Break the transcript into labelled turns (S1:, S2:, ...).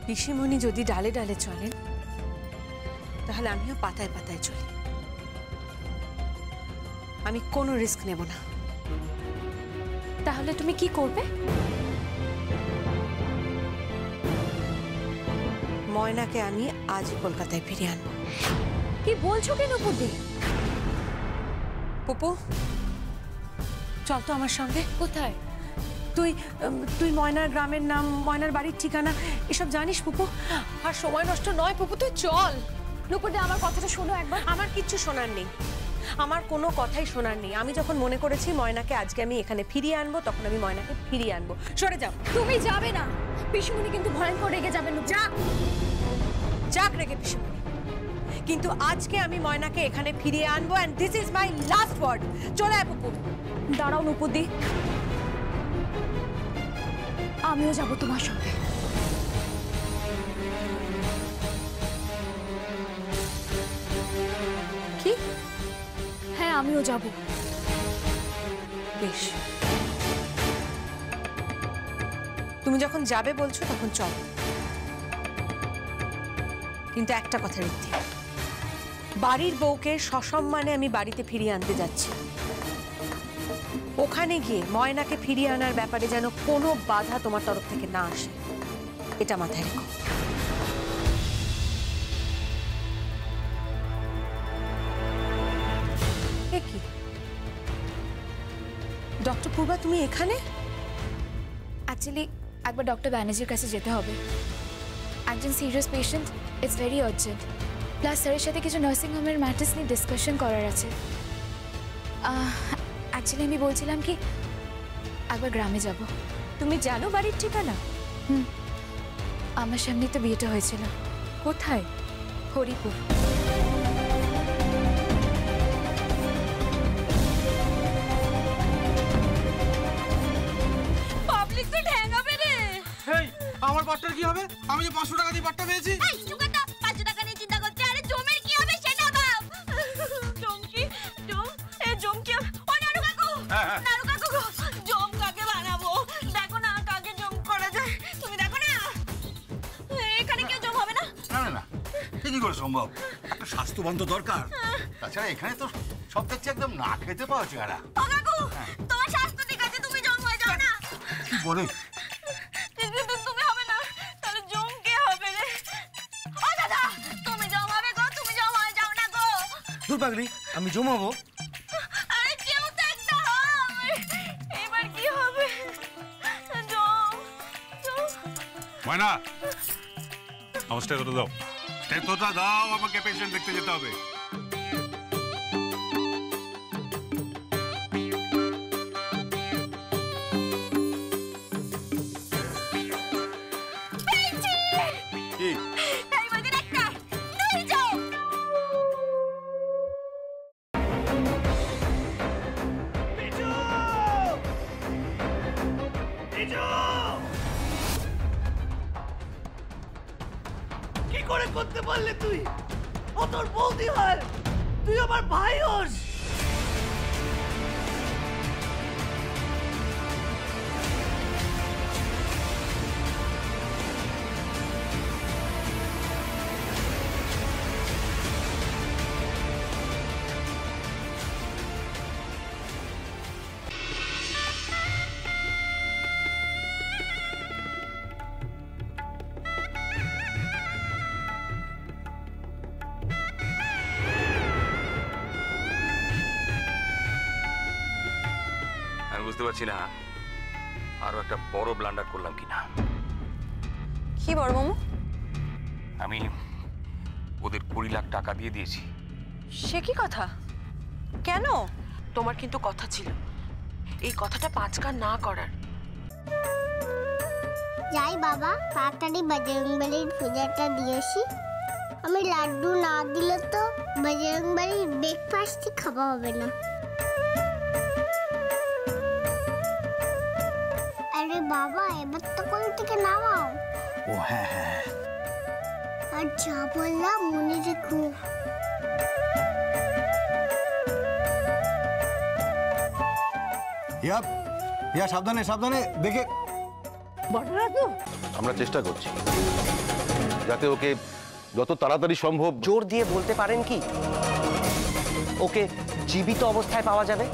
S1: পিসিমণি যদি ডালে ডালে চলেন তাহলে আমিও পাতায় পাতায় চলি। আমি কোনো রিস্ক নেব না।
S2: তাহলে তুমি কি করবে?
S1: ময়নাকে আমি আজই কলকাতায় ফিরিয়ে আনবো।
S2: কি বলছো কেন বুদ্ধি?
S1: পুপু চল তো আমার সঙ্গে।
S2: কোথায়?
S1: তুই ময়নার গ্রামের নাম, ময়নার বাড়ির ঠিকানা এসব জানিস পুপু? আর সময় নষ্ট নয় পুপু, তুই চল।
S2: নুপুরদি আমার কথাটা শোনো একবার।
S1: আমার কিচ্ছু শোনার নেই, আমার কোনো কথাই শোনার নেই। আমি যখন মনে করেছি ময়নাকে আজকে আমি এখানে ফিরিয়ে আনবো, তখন আমি ময়নাকে ফিরিয়ে আনবো। সরে যাও।
S2: তুমি যাবে না, পিসিমণি কিন্তু ভয়ঙ্কর রেগে যাবেন।
S1: যাক রেগে পিসিমণি, কিন্তু আজকে আমি ময়নাকে এখানে ফিরিয়ে আনবো, and this is my last word. চলে আয় পুপু।
S2: দাঁড়াও নুপুরদি, আমিও যাব তোমার সঙ্গে।
S1: কি?
S2: হ্যাঁ আমিও যাব।
S1: বেশ, তুমি যখন যাবে বলছো তখন চল, কিন্তু একটা কথা ঋদ্ধি, বাড়ির বউকে সসম্মানে আমি বাড়িতে ফিরিয়ে আনতে যাচ্ছি। ওখানে গিয়ে ময়নাকে ফিরিয়ে আনার ব্যাপারে যেন কোনো বাধা তোমার তরফ থেকে না আসে, এটা মাথায় রেখো। কি ডক্টর পূর্বা, তুমি এখানে?
S2: অ্যাকচুয়ালি একবার ডক্টর ব্যানার্জির কাছে যেতে হবে। একজন serious patient, it's very urgent. Plus স্যারের সাথে কিছু নার্সিং হোমের ম্যাটার্স নিয়ে ডিসকাশন করার আছে। অ্যাকচুয়ালি আমি বলছিলাম কি একবার গ্রামে যাব।
S1: তুমি জানো বাড়ির ঠিকানা?
S2: আমার সামনে তো বিয়েটা হয়েছিল।
S1: কোথায়?
S2: হরিপুর।
S3: পাবলিক তো ঠ্যাঙাবে রে।
S4: এই আমার বাট্টার কি হবে? আমি যে 500 টাকা দিয়ে বাট্টা পেয়েছি।
S3: এই সুগাতা 500 টাকা নিয়ে চিন্তা করতে, আরে জমের কি হবে সেটা ভাব। জম কি? জম এ জম কি? ও নারু কাকু, নারু কাকু গো, জম কাকে বানাবো? দেখো না কাকে জম করা যায়, তুমি দেখো না। এখানে কেউ জম হবে না?
S5: না না না, কি করে সম্ভব? একটা স্বাস্থ্যবান তো দরকার। তাছাড়া এখানে তো সব দেখছি একদম না খেতে পাওয়া চেহারা।
S3: ও কাকু, তোমার স্বাস্থ্য ঠিক আছে, তুমি জম হয়ে যাও না।
S5: কি বলে?
S3: তুমি হবে না, তাহলে জম কে হবে রে? ও দাদা, তুমি জম হবে গো, তুমি জম হয়ে যাও না গো।
S4: দূর পাগলি, আমি জমাবো।
S3: আরে কেউ তো একটা হবে, এবার কি হবে? জম জম।
S5: ময়না, আমার স্টেথোটা দাও। স্টেথোটা দাও, আমাকে পেশেন্ট দেখতে যেতে হবে। কি?
S3: এইবার একটা তুই যাও।
S6: কি করে করতে পারলে তুই? ও তোর বৌদি হয়, তুই আমার ভাই হোস।
S7: আমি বুঝতে পারছি না আরো একটা বড় ব্লান্ডার করলাম কিনা।
S1: কি বড় মামু?
S7: আমি ওদের 20 লাখ টাকা দিয়ে দিয়েছি।
S1: সে কি কথা? কেন? তোমার কিন্তু কথা ছিল এই কথাটা 5 কান না করার।
S8: যাই বাবা, তাড়াতাড়ি বজরংবলীর পূজাটা দিয়েছি। আমি লাড্ডু না দিলে তো বজরংবলীর ব্রেকফাস্টই খাওয়া হবে না। আরে বাবা, এবার তো কোল থেকে নামাও।
S5: ও হ্যাঁ হ্যাঁ,
S8: আর যা বললাম মনে রেখো।
S4: ইয়া সাবধানে সাবধানে দেখে।
S6: বড়রা তো
S9: আমরা চেষ্টা করছি যাতে ওকে যত তাড়াতাড়ি সম্ভব।
S10: জোর দিয়ে বলতে পারেন কি ওকে জীবিত অবস্থায় পাওয়া যাবে?